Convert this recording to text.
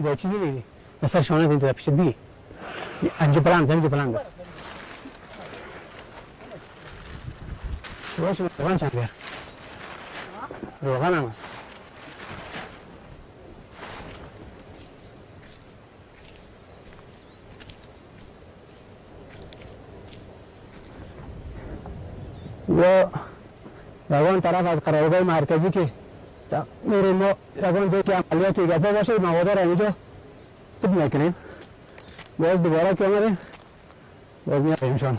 ده چیزی میگی مثلا شانه این پیش بی اینجا بلند زمین بلند است باشه روغن چند بیار روغن هم هست یا یگان طرف از قرارگاه مرکزی که میریم ما یگان جایی که عملیات و گپا باشه مواده را اینجا خود میکنیم باز دوباره که آمدیم باز میاریم شان